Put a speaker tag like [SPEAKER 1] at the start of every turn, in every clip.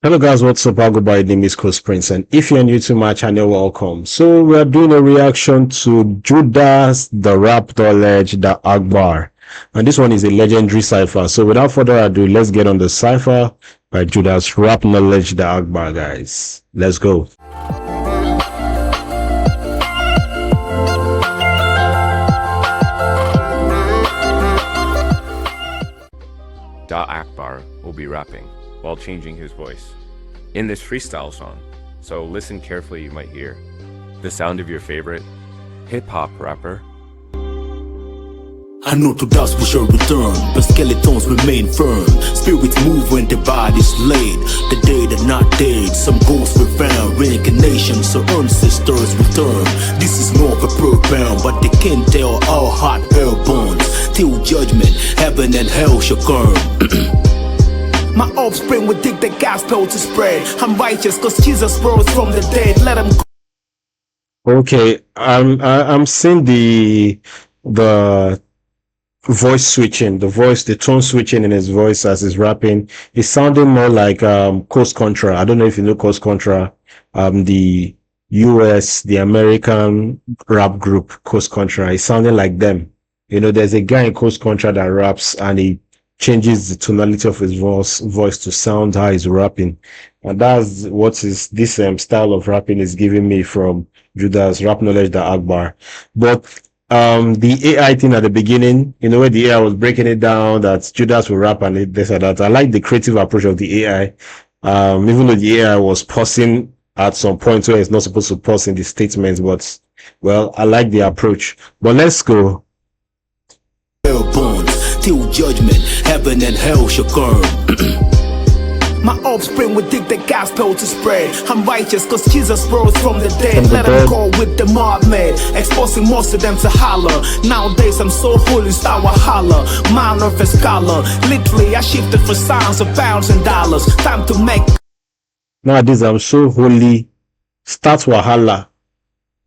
[SPEAKER 1] Hello guys, what's up? I'll go by the name is Coach Prince, and if you're new to my channel, welcome. So we are doing a reaction to Judas the Rapknowledge the Akbar, and this one is a legendary cipher. So without further ado, let's get on the cipher by Judas Rapknowledge the Akbar, guys. Let's go.
[SPEAKER 2] Akbar will be rapping while changing his voice in this freestyle song. So listen carefully, you might hear the sound of your favorite hip-hop rapper.
[SPEAKER 3] I know to dust we shall return, but skeletons remain firm. Spirits move when the body's laid. The dead are not dead, some ghosts were found. Reincarnation, so ancestors return. This is more of a program, but they can't tell our hot air bones. Till judgment, heaven and hell shall come. My offspring will dig the gospel to spread. I'm righteous cause Jesus rose from the dead. Let him go.
[SPEAKER 1] Okay, I'm seeing the voice switching, the tone switching in his voice as he's rapping. It's sounding more like Coast Contra. I don't know if you know Coast Contra, the the American rap group Coast Contra. It's sounding like them. You know, there's a guy in Coast Contra that raps and he changes the tonality of his voice to sound how he's rapping, and that's what this style of rapping is giving me from Judas Rapknowledge the Akbar. But the AI thing at the beginning, you know, where the AI was breaking it down that Judas will rap and this and that, I like the creative approach of the AI. Even though the AI was pausing at some point where it's not supposed to pause in the statements, but well, I like the approach. But let's go.
[SPEAKER 3] Till judgment, heaven and hell shall come. My offspring will dig the gospel to spread. I'm righteous cause Jesus rose from the dead. Let them go with the mob man, exposing most of them to holler. Nowadays I'm so holy, star holler. Mind of a scholar, literally I shifted for signs of pounds and dollars. Time to make.
[SPEAKER 1] Nowadays I'm so holy, start wahala.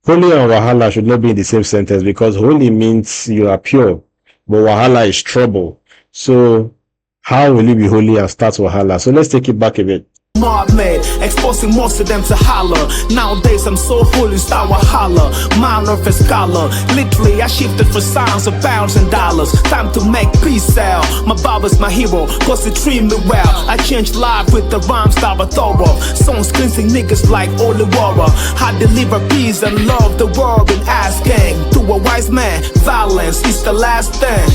[SPEAKER 1] Holy and wahala should not be in the same sentence, because holy means you are pure, but wahala is trouble. So how will you be holy and start wahala? So let's take it back a bit.
[SPEAKER 3] Mob man, exposing most of them to holler. Nowadays I'm so holy, star holler. Mind of a scholar, literally I shifted for signs of pounds and dollars. Time to make peace out. My barber's my hero cause he treat me well. I changed life with the rhyme style thorough. Songs cleansing niggas like Holy Warrior. I deliver peace and love the world in ass gang. To a wise man, violence is the last thing.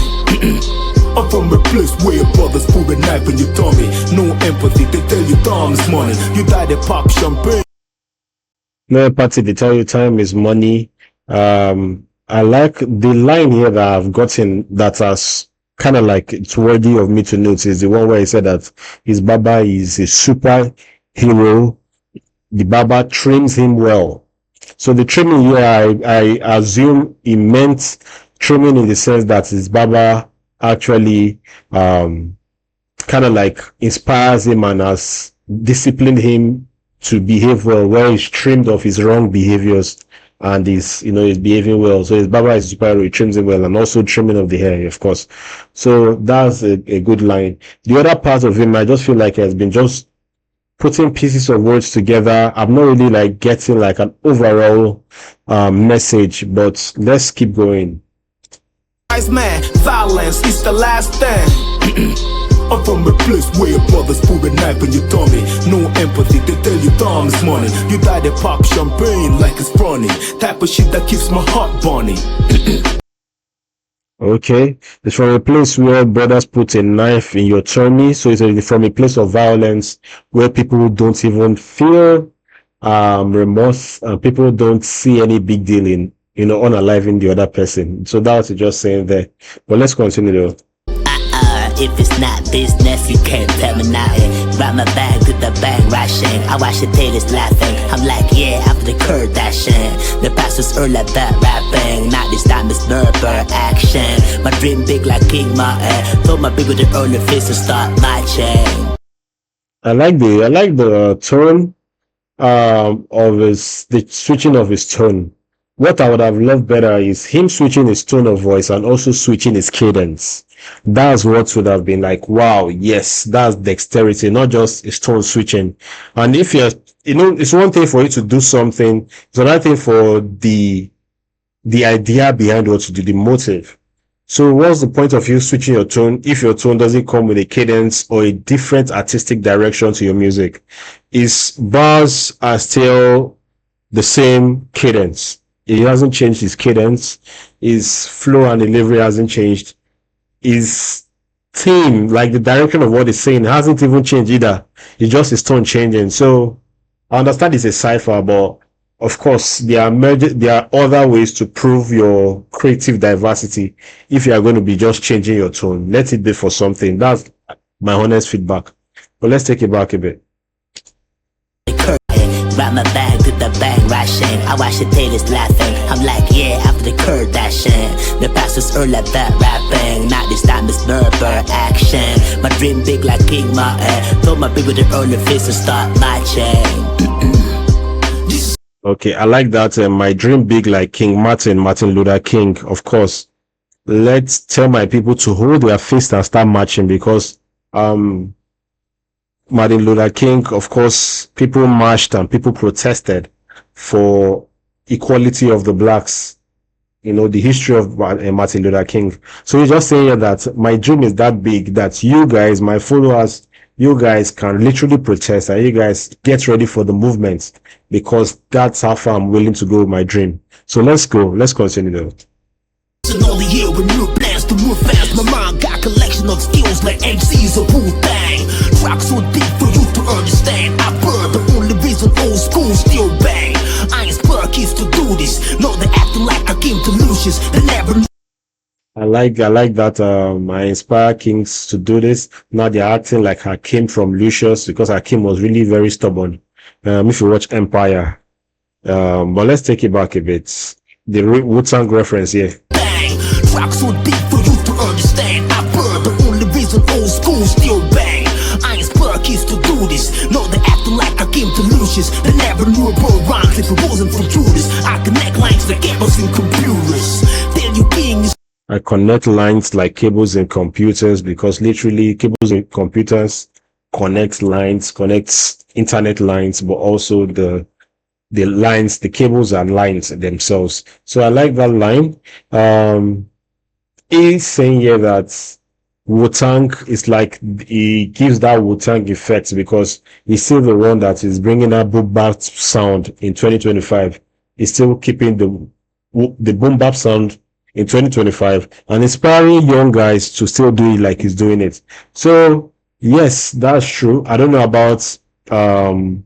[SPEAKER 3] I'm from a place where brothers put a knife in your tummy. No empathy, they tell you time is money. You die, they pop champagne.
[SPEAKER 1] No empathy, they tell you time is money. I like the line here that I've gotten that has kind of like it's worthy of me to note, is the one where he said that his Baba is a super hero. The Baba trims him well. So the trimming here, I assume he meant trimming in the sense that his Baba actually kind of like inspires him and has disciplined him to behave well, where he's trimmed of his wrong behaviors and he's behaving well. So his Baba is super, he trims him well, and also trimming of the hair, of course. So that's a good line. The other part of him, I just feel like he has been just putting pieces of words together. I'm not really like getting like an overall message, but let's keep going.
[SPEAKER 3] Man, violence is the last thing. I'm from a place where brothers put a knife in your tummy. No empathy, they tell you time is money. You die, they pop champagne like it's funny. Type of shit that keeps my heart burning.
[SPEAKER 1] Okay, it's from a place where brothers put a knife in your tummy. So it's from a place of violence where people don't even feel remorse, and people don't see any big deal in unaliving the other person. So that's just saying there. But let's continue though.
[SPEAKER 4] If it's not business, you can't tell me nothing. Grab my bag with the bang ration. I watch the taters laughing. I'm like, yeah, after the Kardashian. The pastors earn like that rapping. Not this time, it's berber action. My dream big like King Martin. Told my people to earn the fist and start marching.
[SPEAKER 1] I like the tone of the switching of his tone. What I would have loved better is him switching his tone of voice and also switching his cadence. That's what would have been like, wow, yes, that's dexterity, not just a stone switching. And if you're, it's one thing for you to do something, it's another thing for the idea behind what you do, the motive. So what's the point of you switching your tone if your tone doesn't come with a cadence or a different artistic direction to your music? His bars are still the same cadence. He hasn't changed his cadence. His flow and delivery hasn't changed. His theme, like the direction of what he's saying, hasn't even changed either. It's just his tone changing. So I understand it's a cipher, but of course, there are other ways to prove your creative diversity if you are going to be just changing your tone. Let it be for something. That's my honest feedback. But let's take it back a bit.
[SPEAKER 4] Wrap my bag to the bang rushing. I watch the haters laughing. I'm like, yeah, after the Kardashian. The past was early that rapping. Not this time it's murder action. My dream big like King Martin. Told my people to earn the face and start marching.
[SPEAKER 1] Okay, I like that. My dream big like King Martin Luther King. Of course, let's tell my people to hold their fist and start marching, because Martin Luther King, of course, people marched and people protested for equality of the blacks. The history of Martin Luther King. So you're just saying here that my dream is that big that you guys, my followers, you guys can literally protest and you guys get ready for the movement, because that's how far I'm willing to go with my dream. So let's go. Let's continue though.
[SPEAKER 3] Only here with new plans to move fast. My mind got collection of skills like MCs or Wu-Tang. Rock so deep for you to understand. I burn the only reason old school still bang. I inspire kids to do this. No, they acting like I came to Lucius. They never.
[SPEAKER 1] I like that. I inspire kings to do this. Now they're acting like Hakim from Lucius, because Hakim was really very stubborn. If you watch Empire, but let's take it back a bit. The Wu-Tang reference here.
[SPEAKER 3] Bang, rock so deep for you to understand. I burn the only reason old school still bang. I inspire kids to do this. No, they acting like I came to Lucius. They never knew about rhymes if it wasn't for Judas. I connect lines like cables in computers. Tell you being.
[SPEAKER 1] I connect lines like cables in computers, because literally cables in computers connects internet lines, but also the lines, the cables and lines themselves. So I like that line. He's saying here that Wu-Tang is like, he gives that Wu-Tang effect because he's still the one that is bringing that boom bap sound in 2025. He's still keeping the boom bap sound in 2025 and inspiring young guys to still do it like he's doing it. So yes, that's true. I don't know about the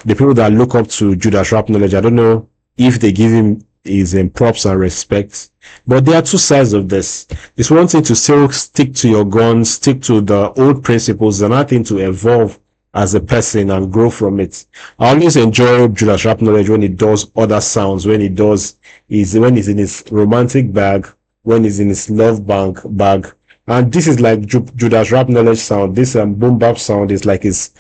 [SPEAKER 1] people that look up to Judas Rapknowledge. I don't know if they give him his props and respect, but there are two sides of this. It's one thing to still stick to your guns, stick to the old principles, and another thing to evolve as a person and grow from it. I always enjoy Judas Rapknowledge when he does other sounds, when he's in his romantic bag, when he's in his love bag. And this is like Judas Rapknowledge sound. This boom bap sound is like his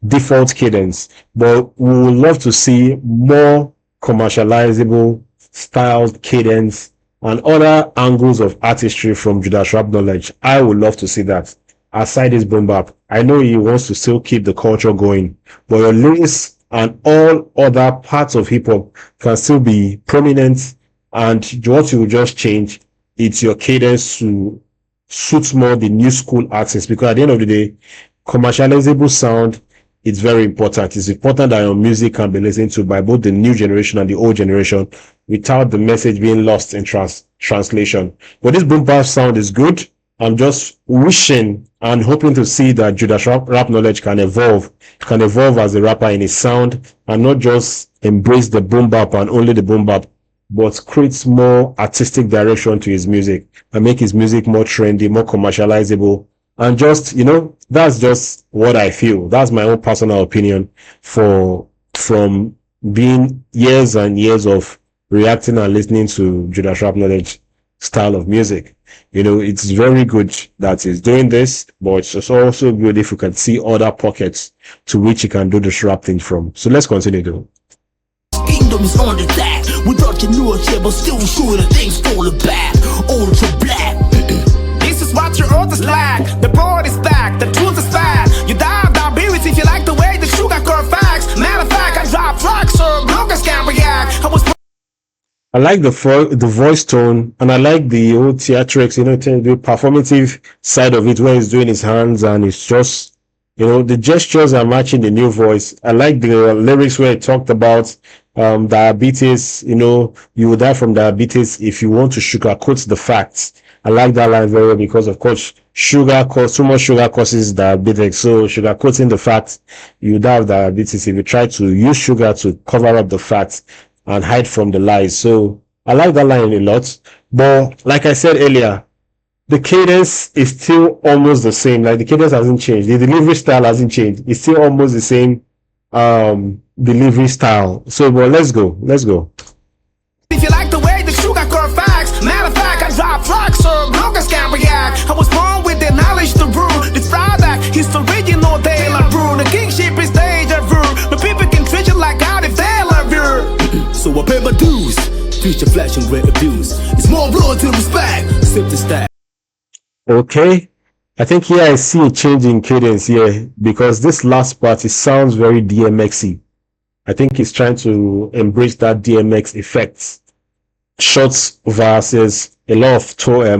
[SPEAKER 1] default cadence. But we would love to see more commercializable styled cadence and other angles of artistry from Judas Rapknowledge. I would love to see that. Aside his boom bap, I know he wants to still keep the culture going, but your lyrics and all other parts of hip hop can still be prominent. And what you will just change, it's your cadence to suit more the new school artists, because at the end of the day, commercializable sound is very important. It's important that your music can be listened to by both the new generation and the old generation without the message being lost in translation. But this boom bap sound is good. I'm just wishing and hoping to see that Judas Rapknowledge can evolve as a rapper in his sound and not just embrace the boom bap and only the boom bap, but creates more artistic direction to his music and make his music more trendy, more commercializable. And just, that's just what I feel. That's my own personal opinion from being years and years of reacting and listening to Judas Rapknowledge style of music. It's very good that he's doing this, but it's also good if you can see other pockets to which he can do this rap thing from. So let's continue though.
[SPEAKER 3] Kingdom is on the attack. Without your new but still sure the things fall back. Ultra black. This is is what your earth is like. The board is back, the truth is bad. You die of diabetes if you like the way the sugar curve facts. Matter of fact, I drop tracks so bloggers can react.
[SPEAKER 1] I like the voice tone, and I like the old theatrics, the performative side of it, where he's doing his hands and it's just, the gestures are matching the new voice. I like the lyrics where he talked about diabetes. You will die from diabetes if you want to sugarcoat the facts. I like that line very well because, of course, too much sugar causes diabetes. So sugarcoating the facts, you die of diabetes if you try to use sugar to cover up the facts and hide from the lies. So I like that line a lot. But like I said earlier, the cadence is still almost the same. Like, the cadence hasn't changed. The delivery style hasn't changed. It's still almost the same delivery style. So, but let's go.
[SPEAKER 3] If you like the way the sugar curve facts, matter of fact, I drop tracks so bloggers can react. I was born with the knowledge to rule. This product, his original De La Rue. The kingship is deja vu. The people can treat you like God if they love you. So I pay my dues. Future flash and great abuse. It's more loyalty and respect. Sip the stack.
[SPEAKER 1] Okay. I think here I see a change in cadence here, because this last part, it sounds very DMXy. I think he's trying to embrace that DMX effect. Short verses, a lot of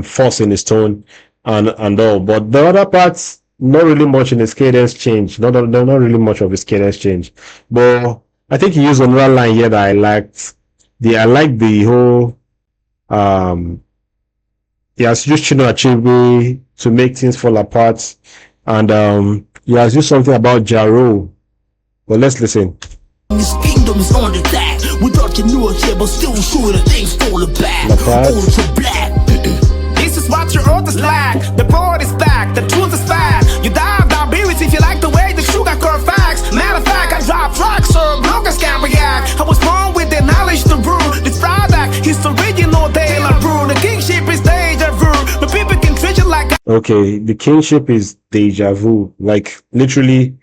[SPEAKER 1] force in his tone and all. But the other parts, not really much in his cadence change. Not really much of his cadence change. But I think he used another line here that I liked. I like the whole he has used Chino Achebe to make things fall apart, and he has used something about Jaro. Well, let's listen.
[SPEAKER 3] This kingdom is on the attack. Without your new shit, but still sure the things fall back. Ultra black. This is what your earth is like. The board is back, the truth is bad. You die of diabetes if you like the way the sugar curve facts. Matter of fact, I drop tracks so bloggers can react. I was born with the knowledge to rule. This product, his original De La Rue. The kingship is deja vu. The people can treat you like.
[SPEAKER 1] Okay, the kingship is deja vu. Like, literally,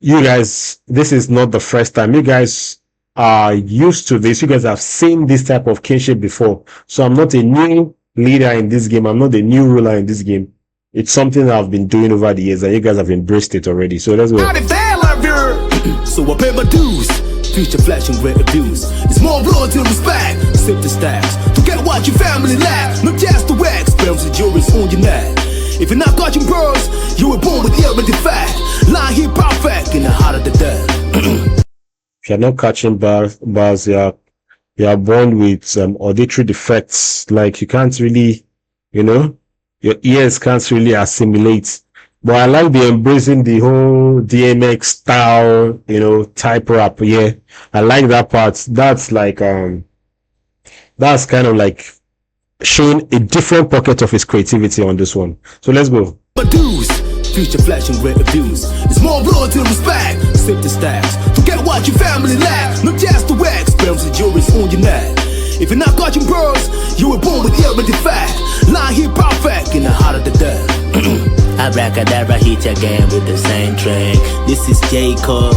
[SPEAKER 1] you guys, this is not the first time. You guys are used to this. You guys have seen this type of kingship before. So I'm not a new leader in this game. I'm not a new ruler in this game. It's something I've been doing over the years, and you guys have embraced it already. So let's go.
[SPEAKER 3] So I pay my dues. Future flash and great abuse. It's more loyalty and respect. Sip the stacks to get what your family lack. Not just the wax, spells the jury's on your neck. If you're not catching birds, you were born with the element fact. Line here perfect in the heart of the dead.
[SPEAKER 1] If you're not catching bars, you're born with auditory defects. Like, you can't really, your ears can't really assimilate. But I like the embracing the whole DMX style, type rap. Yeah, I like that part. That's like that's kind of like showing a different pocket of his creativity on this one. So let's go.
[SPEAKER 3] Future flash and great abuse. It's more loyalty and respect. Sip the stacks to get what your family lack. Not just the wax, spells the jury's on your neck. If you're not catching birds, you were born with the element fact. Line here perfect in the heart of the dead.
[SPEAKER 4] Abracadabra, hit again with the same track. This is J. Cole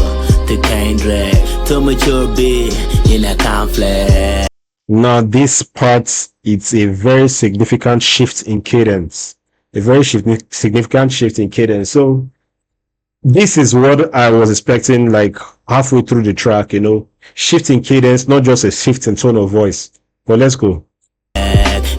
[SPEAKER 4] to Kendrick. Too mature be in a conflict.
[SPEAKER 1] Now this part, it's a very significant shift in cadence. A very significant shift in cadence. So this is what I was expecting, like halfway through the track, shift in cadence, not just a shift in tone of voice. But let's go.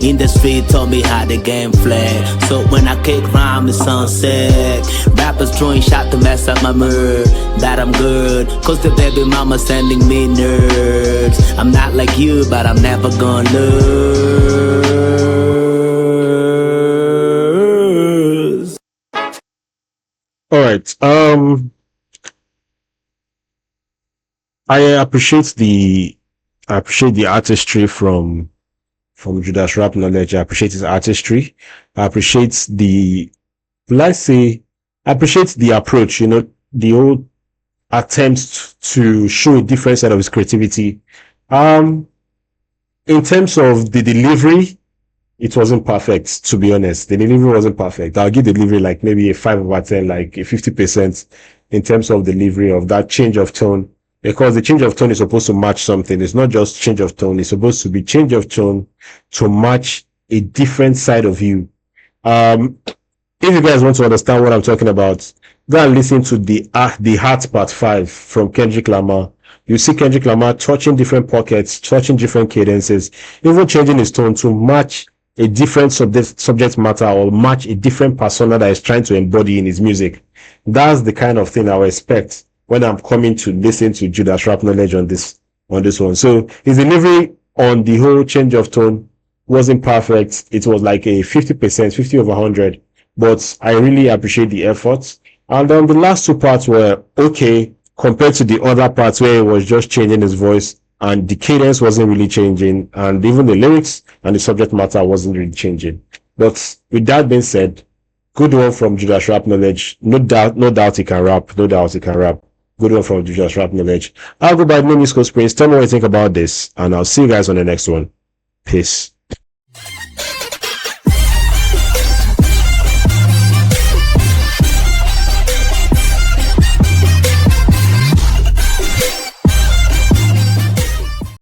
[SPEAKER 4] In the street told me how the game flag. So when I kick rhyme, it's sunset. Rappers throwing shot to mess up my mood. That I'm good, cause the baby mama sending me nerds. I'm not like you, but I'm never gonna lose.
[SPEAKER 1] Alright, I appreciate the artistry from Judas Rapknowledge. I appreciate his artistry. I appreciate the approach, the old attempts to show a different side of his creativity. In terms of the delivery, it wasn't perfect, to be honest. The delivery wasn't perfect. I'll give the delivery like maybe a 5 over 10, like a 50% in terms of delivery of that change of tone. Because the change of tone is supposed to match something. It's not just change of tone. It's supposed to be change of tone to match a different side of you. If you guys want to understand what I'm talking about, go and listen to the Heart Part 5 from Kendrick Lamar. You see Kendrick Lamar touching different pockets, touching different cadences, even changing his tone to match a different subject matter or match a different persona that is trying to embody in his music. That's the kind of thing I would expect when I'm coming to listen to Judas Rapknowledge on this one. So his delivery on the whole change of tone wasn't perfect. It was like a 50%, 50 over 100. But I really appreciate the effort. And then the last two parts were okay compared to the other parts where he was just changing his voice and the cadence wasn't really changing, and even the lyrics and the subject matter wasn't really changing. But with that being said, good one from Judas Rapknowledge. No doubt he can rap. No doubt he can rap. Good one from Judas Rapknowledge. I'll go by the name is Prince. Tell me what you think about this, and I'll see you guys on the next one. Peace.